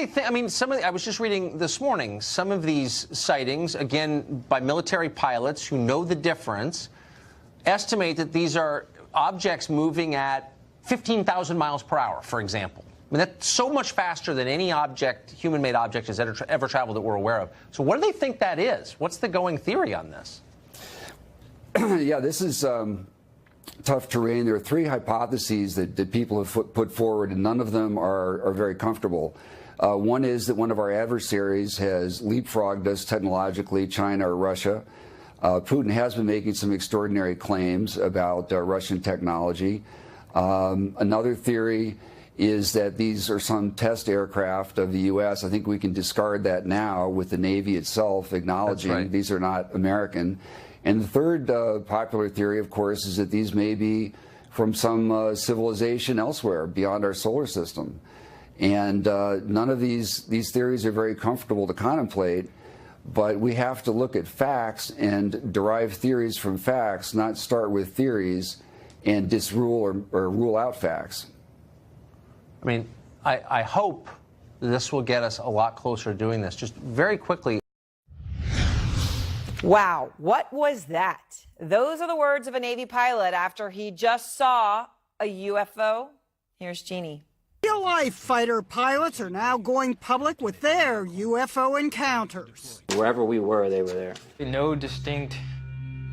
they think? I mean, I was just reading this morning, some of these sightings, again, by military pilots who know the difference, estimate that these are objects moving at 15,000 miles per hour, for example. I mean, that's so much faster than any object, human-made object, has ever traveled that we're aware of. So what do they think that is? What's the going theory on this? Yeah, this is tough terrain. There are three hypotheses that people have put forward, and none of them are very comfortable. One is that one of our adversaries has leapfrogged us technologically, China or Russia. Putin has been making some extraordinary claims about Russian technology. Another theory is that these are some test aircraft of the U.S. I think we can discard that now with the Navy itself acknowledging these are not American. And the third popular theory, of course, is that these may be from some civilization elsewhere beyond our solar system. And none of these theories are very comfortable to contemplate, but we have to look at facts and derive theories from facts, not start with theories and disrule or rule out facts. I mean, I hope this will get us a lot closer to doing this. Just very quickly. Wow, what was that? Those are the words of a Navy pilot after he just saw a UFO. Here's Jeannie. Real-life fighter pilots are now going public with their UFO encounters. Wherever we were, they were there. No distinct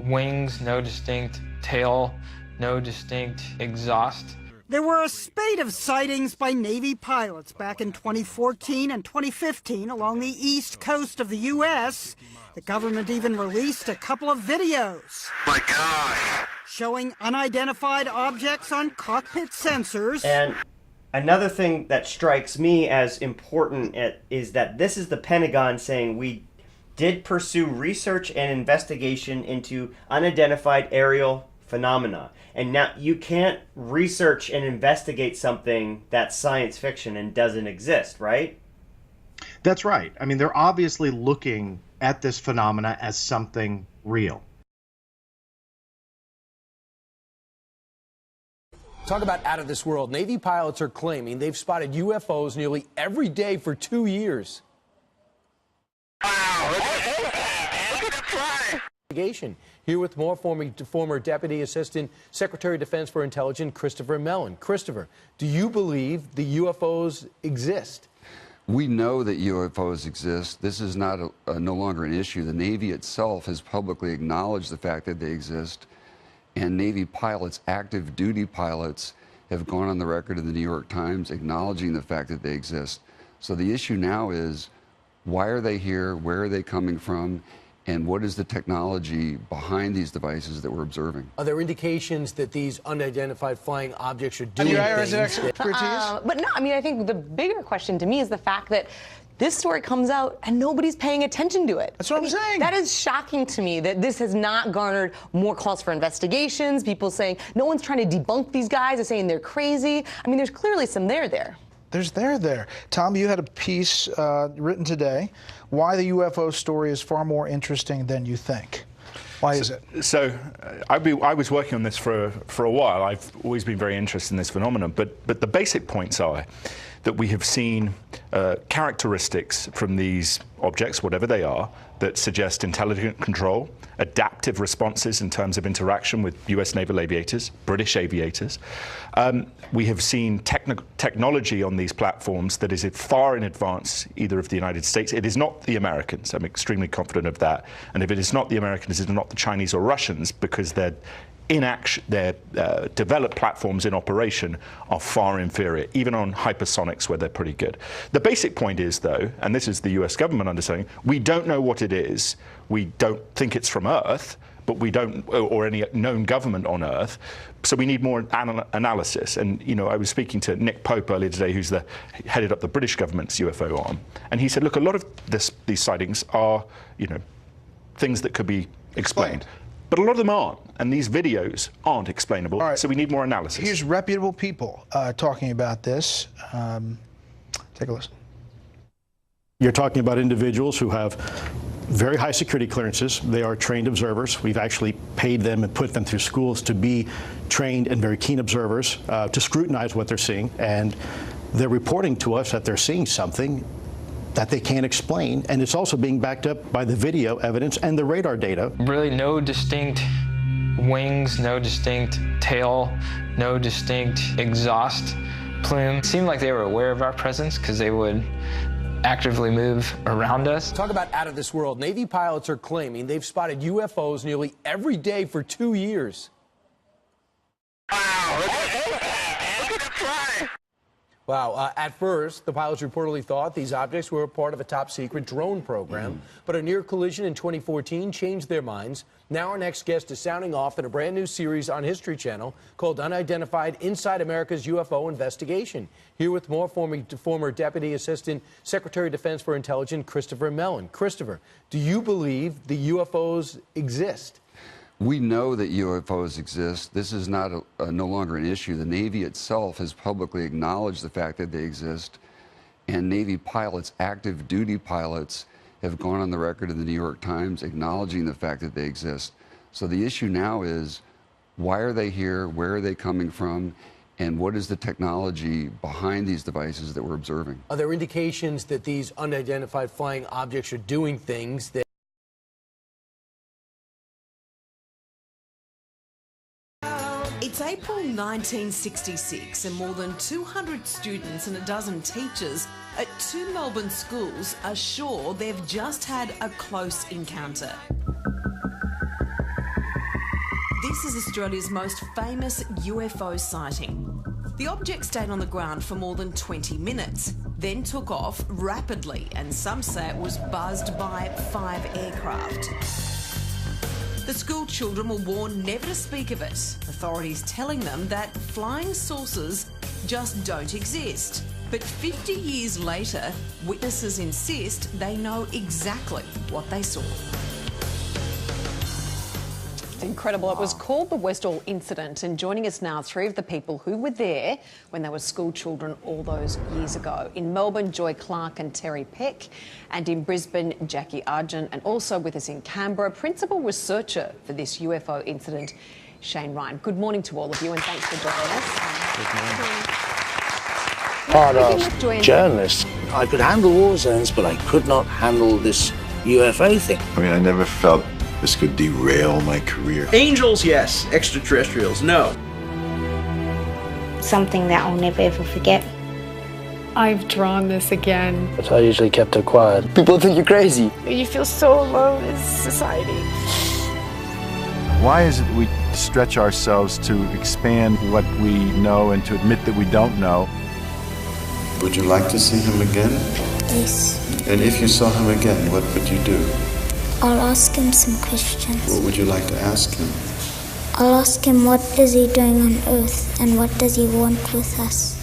wings, no distinct tail, no distinct exhaust. There were a spate of sightings by Navy pilots back in 2014 and 2015 along the east coast of the U.S. The government even released a couple of videos. My gosh. Showing unidentified objects on cockpit sensors. And another thing that strikes me as important is that this is the Pentagon saying we did pursue research and investigation into unidentified aerial phenomena. And now you can't research and investigate something that's science fiction and doesn't exist, right? That's right. I mean, they're obviously looking at this phenomena as something real. Talk about out of this world. Navy pilots are claiming they've spotted UFOs nearly every day for 2 years. Wow, look at the fly. Here with more former Deputy Assistant Secretary of Defense for Intelligence, Christopher Mellon. Christopher, do you believe the UFOs exist? We know that UFOs exist. This is not no longer an issue. The Navy itself has publicly acknowledged the fact that they exist. And Navy pilots, active duty pilots, have gone on the record in the New York Times acknowledging the fact that they exist. So the issue now is, why are they here? Where are they coming from? And what is the technology behind these devices that we're observing? Are there indications that these unidentified flying objects are doing things? But no, I mean, I think the bigger question to me is the fact that this story comes out and nobody's paying attention to it. That's what I'm saying. That is shocking to me that this has not garnered more calls for investigations. People saying no one's trying to debunk these guys, they're saying they're crazy. I mean, there's clearly some there. There's there. Tom, you had a piece written today, why the UFO story is far more interesting than you think. Why is it? So I was working on this for a while. I've always been very interested in this phenomenon, but the basic points are that we have seen characteristics from these objects, whatever they are, that suggest intelligent control, adaptive responses in terms of interaction with US naval aviators, British aviators. We have seen technology on these platforms that is far in advance either of the United States. It is not the Americans. I'm extremely confident of that. And if it is not the Americans, it is not the Chinese or Russians, because their developed platforms in operation are far inferior, even on hypersonics where they're pretty good. The basic point is, though, and this is the US government understanding, we don't know what it is. We don't think it's from Earth, but we don't, or any known government on Earth. So we need more analysis. And, you know, I was speaking to Nick Pope earlier today, who's headed up the British government's UFO arm. And he said, look, a lot of these sightings are, you know, things that could be explained. But a lot of them aren't, and these videos aren't explainable, so we need more analysis. Here's reputable people talking about this. Take a listen. You're talking about individuals who have very high security clearances. They are trained observers. We've actually paid them and put them through schools to be trained and very keen observers to scrutinize what they're seeing. And they're reporting to us that they're seeing something that they can't explain, and it's also being backed up by the video evidence and the radar data. Really no distinct wings, no distinct tail, no distinct exhaust plume. It seemed like they were aware of our presence because they would actively move around us. Talk about out of this world. Navy pilots are claiming they've spotted UFOs nearly every day for 2 years. Wow, look at it fly. Wow. At first, the pilots reportedly thought these objects were a part of a top-secret drone program, but a near collision in 2014 changed their minds. Now our next guest is sounding off in a brand new series on History Channel called Unidentified Inside America's UFO Investigation. Here with more, former Deputy Assistant Secretary of Defense for Intelligence, Christopher Mellon. Christopher, do you believe the UFOs exist? We know that UFOs exist. This is not no longer an issue. The Navy itself has publicly acknowledged the fact that they exist, and Navy pilots, active duty pilots, have gone on the record in the New York Times acknowledging the fact that they exist. So the issue now is, why are they here? Where are they coming from? And what is the technology behind these devices that we're observing? Are there indications that these unidentified flying objects are doing things that It's April 1966 and more than 200 students and a dozen teachers at 2 Melbourne schools are sure they've just had a close encounter. This is Australia's most famous UFO sighting. The object stayed on the ground for more than 20 minutes, then took off rapidly, and some say it was buzzed by 5 aircraft. The school children were warned never to speak of it, authorities telling them that flying saucers just don't exist. But 50 years later, witnesses insist they know exactly what they saw. It's incredible. It was called the Westall Incident, and joining us now, 3 of the people who were there when they were school children all those years ago. In Melbourne, Joy Clark and Terry Peck, and in Brisbane, Jackie Argent, and also with us in Canberra, principal researcher for this UFO incident, Shane Ryan. Good morning to all of you, and thanks for joining us. Part of journalist. I could handle war zones, but I could not handle this UFO thing. I mean, I never felt this could derail my career. Angels, yes. Extraterrestrials, no. Something that I'll never ever forget. I've drawn this again. But I usually kept it quiet. People think you're crazy. You feel so alone in society. Why is it we stretch ourselves to expand what we know and to admit that we don't know? Would you like to see him again? Yes. And if you saw him again, what would you do? I'll ask him some questions. What would you like to ask him? I'll ask him what is he doing on Earth and what does he want with us.